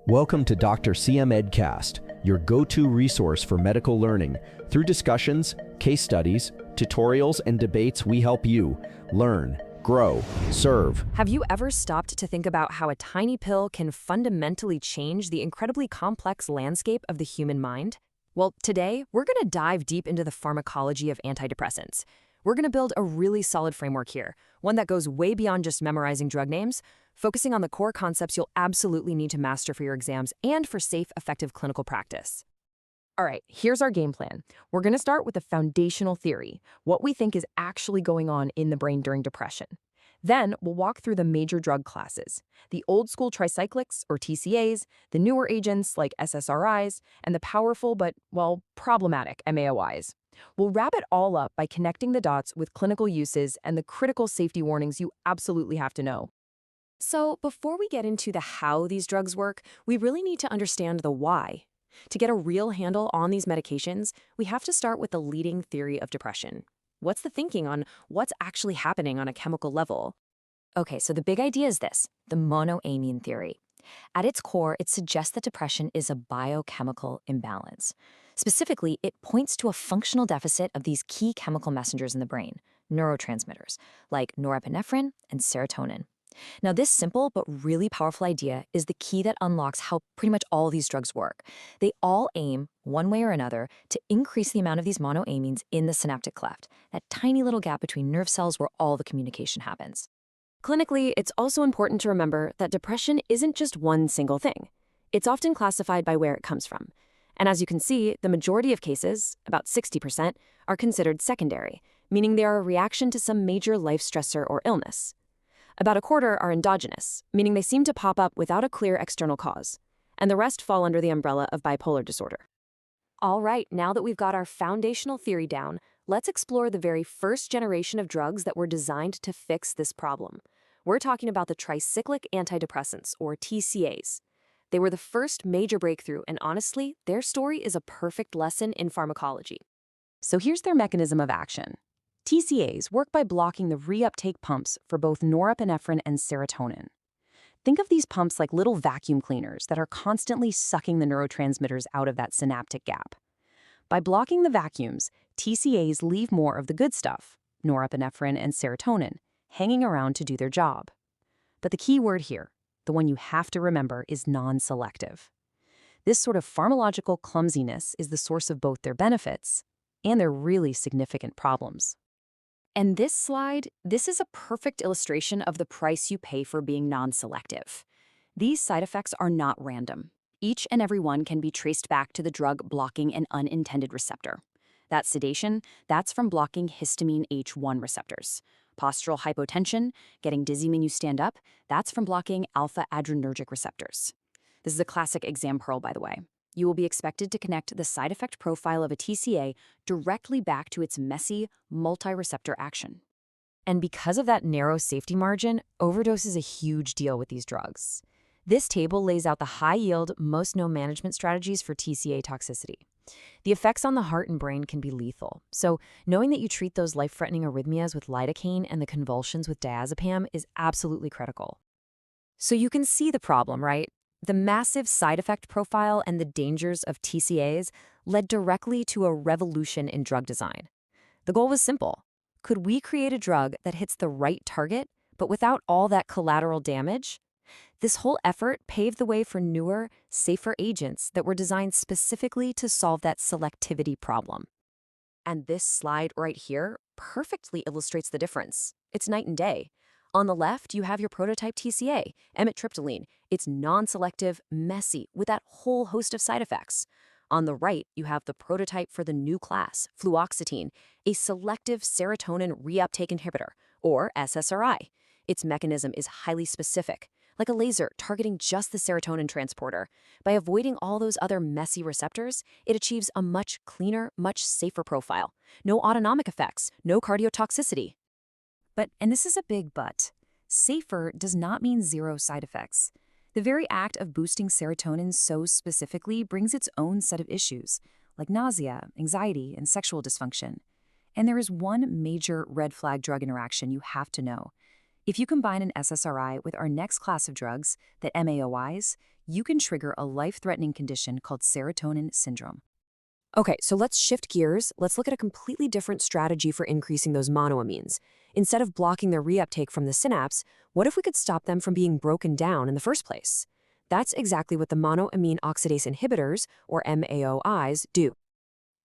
Welcome to Dr. CM Edcast, your go-to resource for medical learning. Through discussions, case studies, tutorials, and debates, we help you learn, grow, serve. Have you ever stopped to think about how a tiny pill can fundamentally change the incredibly complex landscape of the human mind? Well, today, we're going to dive deep into the pharmacology of antidepressants. We're going to build a really solid framework here, one that goes way beyond just memorizing drug names, focusing on the core concepts you'll absolutely need to master for your exams and for safe, effective clinical practice. All right, here's our game plan. We're going to start with the foundational theory, what we think is actually going on in the brain during depression. Then we'll walk through the major drug classes, the old school tricyclics, or TCAs, the newer agents like SSRIs, and the powerful but, well, problematic MAOIs. We'll wrap it all up by connecting the dots with clinical uses and the critical safety warnings you absolutely have to know. So before we get into the how these drugs work, we really need to understand the why. To get a real handle on these medications, we have to start with the leading theory of depression. What's the thinking on what's actually happening on a chemical level? Okay, so the big idea is this, the monoamine theory. At its core, it suggests that depression is a biochemical imbalance. Specifically, it points to a functional deficit of these key chemical messengers in the brain, neurotransmitters, like norepinephrine and serotonin. Now, this simple but really powerful idea is the key that unlocks how pretty much all these drugs work. They all aim, one way or another, to increase the amount of these monoamines in the synaptic cleft, that tiny little gap between nerve cells where all the communication happens. Clinically, it's also important to remember that depression isn't just one single thing. It's often classified by where it comes from. And as you can see, the majority of cases, about 60%, are considered secondary, meaning they are a reaction to some major life stressor or illness. About a quarter are endogenous, meaning they seem to pop up without a clear external cause, and the rest fall under the umbrella of bipolar disorder. All right, now that we've got our foundational theory down, let's explore the very first generation of drugs that were designed to fix this problem. We're talking about the tricyclic antidepressants, or TCAs. They were the first major breakthrough, and honestly, their story is a perfect lesson in pharmacology. So here's their mechanism of action. TCAs work by blocking the reuptake pumps for both norepinephrine and serotonin. Think of these pumps like little vacuum cleaners that are constantly sucking the neurotransmitters out of that synaptic gap. By blocking the vacuums, TCAs leave more of the good stuff, norepinephrine and serotonin, hanging around to do their job. But the key word here, the one you have to remember, is non-selective. This sort of pharmacological clumsiness is the source of both their benefits and their really significant problems. And this slide, this is a perfect illustration of the price you pay for being non-selective. These side effects are not random. Each and every one can be traced back to the drug blocking an unintended receptor. That sedation, that's from blocking histamine H1 receptors. Postural hypotension, getting dizzy when you stand up, that's from blocking alpha adrenergic receptors. This is a classic exam pearl, by the way. You will be expected to connect the side effect profile of a TCA directly back to its messy, multi-receptor action. And because of that narrow safety margin, overdose is a huge deal with these drugs. This table lays out the high-yield, most known management strategies for TCA toxicity. The effects on the heart and brain can be lethal, so knowing that you treat those life-threatening arrhythmias with lidocaine and the convulsions with diazepam is absolutely critical. So you can see the problem, right? The massive side effect profile and the dangers of TCAs led directly to a revolution in drug design. The goal was simple. Could we create a drug that hits the right target, but without all that collateral damage? This whole effort paved the way for newer, safer agents that were designed specifically to solve that selectivity problem. And this slide right here perfectly illustrates the difference. It's night and day. On the left, you have your prototype TCA, amitriptyline. It's non-selective, messy, with that whole host of side effects. On the right, you have the prototype for the new class, fluoxetine, a selective serotonin reuptake inhibitor, or SSRI. Its mechanism is highly specific, like a laser targeting just the serotonin transporter. By avoiding all those other messy receptors, it achieves a much cleaner, much safer profile. No autonomic effects, no cardiotoxicity. But, and this is a big but, safer does not mean zero side effects. The very act of boosting serotonin so specifically brings its own set of issues, like nausea, anxiety, and sexual dysfunction. And there is one major red flag drug interaction you have to know. If you combine an SSRI with our next class of drugs, the MAOIs, you can trigger a life-threatening condition called serotonin syndrome. Okay, so let's shift gears. Let's look at a completely different strategy for increasing those monoamines. Instead of blocking their reuptake from the synapse, what if we could stop them from being broken down in the first place? That's exactly what the monoamine oxidase inhibitors, or MAOIs, do.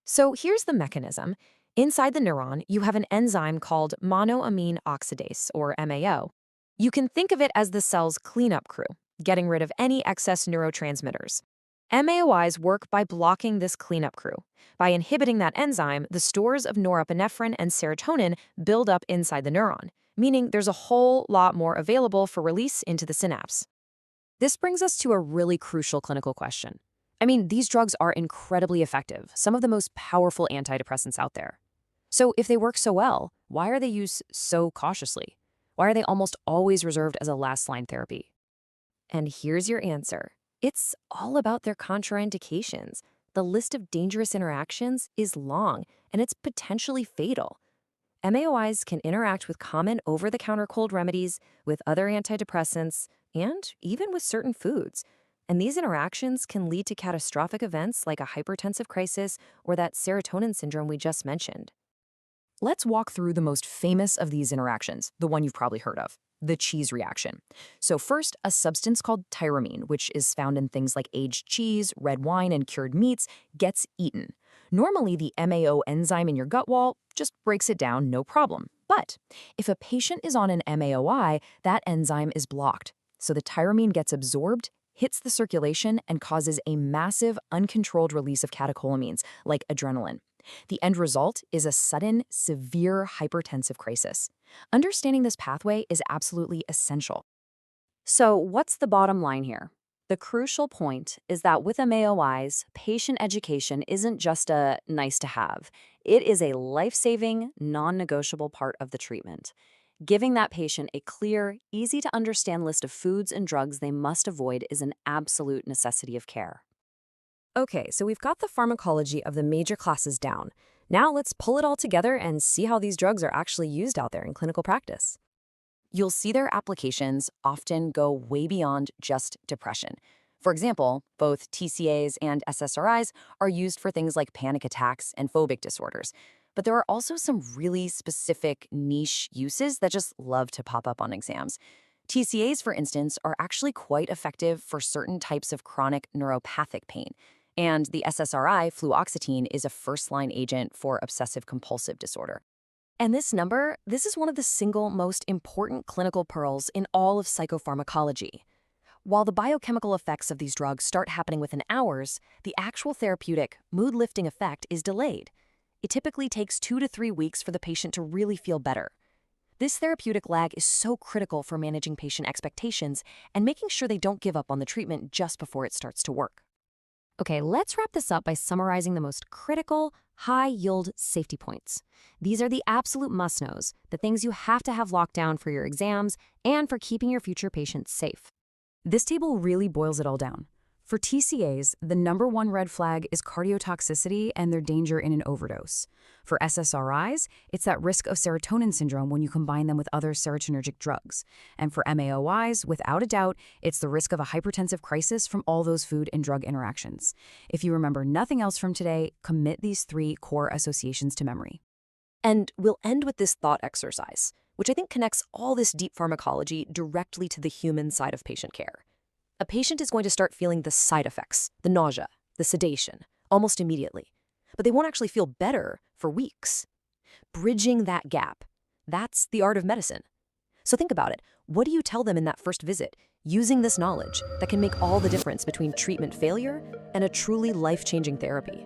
So here's the mechanism. Inside the neuron, you have an enzyme called monoamine oxidase, or MAO. You can think of it as the cell's cleanup crew, getting rid of any excess neurotransmitters. MAOIs work by blocking this cleanup crew. By inhibiting that enzyme, the stores of norepinephrine and serotonin build up inside the neuron, meaning there's a whole lot more available for release into the synapse. This brings us to a really crucial clinical question. I mean, these drugs are incredibly effective, some of the most powerful antidepressants out there. So if they work so well, why are they used so cautiously? Why are they almost always reserved as a last-line therapy? And here's your answer. It's all about their contraindications. The list of dangerous interactions is long, and it's potentially fatal. MAOIs can interact with common over-the-counter cold remedies, with other antidepressants, and even with certain foods. And these interactions can lead to catastrophic events like a hypertensive crisis or that serotonin syndrome we just mentioned. Let's walk through the most famous of these interactions, the one you've probably heard of, the cheese reaction. So first, a substance called tyramine, which is found in things like aged cheese, red wine, and cured meats, gets eaten. Normally, the MAO enzyme in your gut wall just breaks it down, no problem. But if a patient is on an MAOI, that enzyme is blocked. So the tyramine gets absorbed, hits the circulation, and causes a massive, uncontrolled release of catecholamines, like adrenaline. The end result is a sudden, severe hypertensive crisis. Understanding this pathway is absolutely essential. So what's the bottom line here? The crucial point is that with MAOIs, patient education isn't just a nice to have. It is a life-saving, non-negotiable part of the treatment. Giving that patient a clear, easy-to-understand list of foods and drugs they must avoid is an absolute necessity of care. Okay, so we've got the pharmacology of the major classes down. Now let's pull it all together and see how these drugs are actually used out there in clinical practice. You'll see their applications often go way beyond just depression. For example, both TCAs and SSRIs are used for things like panic attacks and phobic disorders. But there are also some really specific niche uses that just love to pop up on exams. TCAs, for instance, are actually quite effective for certain types of chronic neuropathic pain. And the SSRI, fluoxetine, is a first-line agent for obsessive-compulsive disorder. And this is one of the single most important clinical pearls in all of psychopharmacology. While the biochemical effects of these drugs start happening within hours, the actual therapeutic, mood-lifting effect is delayed. It typically takes 2 to 3 weeks for the patient to really feel better. This therapeutic lag is so critical for managing patient expectations and making sure they don't give up on the treatment just before it starts to work. Okay, let's wrap this up by summarizing the most critical, high-yield safety points. These are the absolute must-knows, the things you have to have locked down for your exams and for keeping your future patients safe. This table really boils it all down. For TCAs, the #1 red flag is cardiotoxicity and their danger in an overdose. For SSRIs, it's that risk of serotonin syndrome when you combine them with other serotonergic drugs. And for MAOIs, without a doubt, it's the risk of a hypertensive crisis from all those food and drug interactions. If you remember nothing else from today, commit these 3 core associations to memory. And we'll end with this thought exercise, which I think connects all this deep pharmacology directly to the human side of patient care. A patient is going to start feeling the side effects, the nausea, the sedation, almost immediately. But they won't actually feel better for weeks. Bridging that gap, that's the art of medicine. So think about it. What do you tell them in that first visit, using this knowledge that can make all the difference between treatment failure and a truly life-changing therapy?